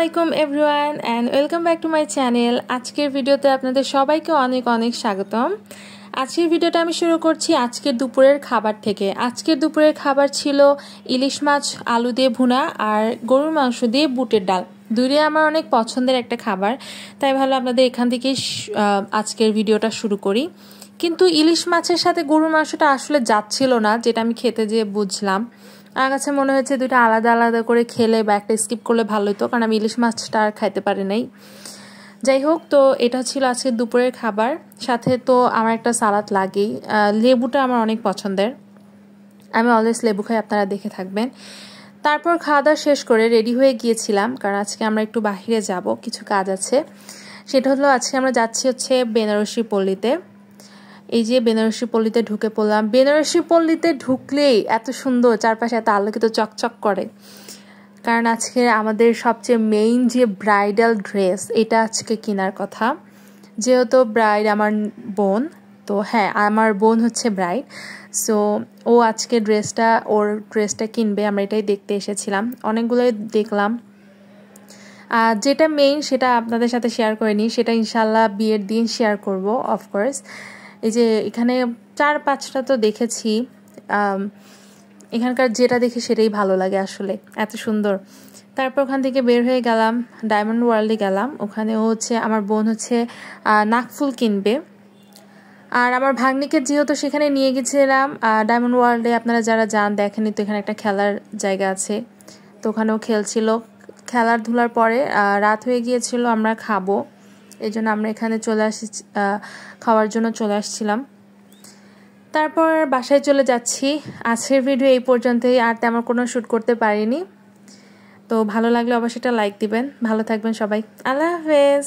আলাইকুম everyone and welcome back to my channel. আজকের ভিডিওতে আপনাদের সবাইকে অনেক অনেক স্বাগতম। আজকের ভিডিওটা আমি শুরু করছি আজকের দুপুরের খাবার থেকে। আজকের দুপুরের খাবার ছিল ইলিশ মাছ আলু দিয়ে ভুনা আর গরুর মাংস দিয়ে বুটের ডাল। দুটোই আমার অনেক পছন্দের একটা খাবার, তাই ভালো আপনাদের এখান থেকেই আজকের ভিডিওটা শুরু করি। কিন্তু ইলিশ মাছের সাথে গরুর মাংসটা আসলে যাচ্ছিল না, যেটা আমি খেতে যেয়ে বুঝলাম। আমার কাছে মনে হয়েছে দুটো আলাদা আলাদা করে খেলে বা একটা স্কিপ করলে ভালো হতো, কারণ আমি ইলিশ মাছটা আর খাইতে পারি নাই। যাই হোক, তো এটা ছিল আজকে দুপুরের খাবার। সাথে তো আমার একটা সালাদ লাগেই। লেবুটা আমার অনেক পছন্দের, আমি অলওয়েজ লেবু খাই, আপনারা দেখে থাকবেন। তারপর খাওয়া দাওয়া শেষ করে রেডি হয়ে গিয়েছিলাম, কারণ আজকে আমরা একটু বাহিরে যাব, কিছু কাজ আছে। সেটা হলো আজকে আমরা যাচ্ছি হচ্ছে বেনারসি পল্লীতে। এই যে বেনারসি পল্লীতে ঢুকে পড়লাম। বেনারসি পল্লীতে ঢুকলেই এত সুন্দর, চারপাশে এত আলোকিত চকচক করে, কারণ আজকে আমাদের সবচেয়ে মেইন যে ব্রাইডাল ড্রেস, এটা আজকে কেনার কথা। যেহেতু ব্রাইড আমার বোন, তো হ্যাঁ, আমার বোন হচ্ছে ব্রাইড, সো ও আজকে ওর ড্রেসটা কিনবে। আমরা এটাই দেখতে এসেছিলাম, অনেকগুলোই দেখলাম। যেটা মেইন সেটা আপনাদের সাথে শেয়ার করিনি, সেটা ইনশাল্লাহ বিয়ের দিন শেয়ার করব অফকোর্স। এই যে এখানে 4-5টা তো দেখেছি, এখানকার যেটা দেখি সেটাই ভালো লাগে আসলে, এত সুন্দর। তারপর ওখান থেকে বের হয়ে গেলাম, ডায়মন্ড ওয়ার্ল্ডে গেলাম। ওখানে আমার বোন হচ্ছে নাকফুল কিনবে। আর আমার ভাগ্নিকে যেহেতু সেখানে নিয়ে গেছিলাম ডায়মন্ড ওয়ার্ল্ডে, আপনারা যারা যান দেখেনি তো, এখানে একটা খেলার জায়গা আছে, তো ওখানেও খেলছিল। খেলার ধুলার পরে রাত হয়ে গিয়েছিল, আমরা খাবো, এই জন্য আমরা এখানে খাওয়ার জন্য চলে আসছিলাম। তারপর বাসায় চলে যাচ্ছি। আজকের ভিডিও এই পর্যন্তই, আর তেমন কোনো শ্যুট করতে পারিনি। তো ভালো লাগলে অবশ্যই একটা লাইক দিবেন। ভালো থাকবেন সবাই, আল্লাহ হাফেজ।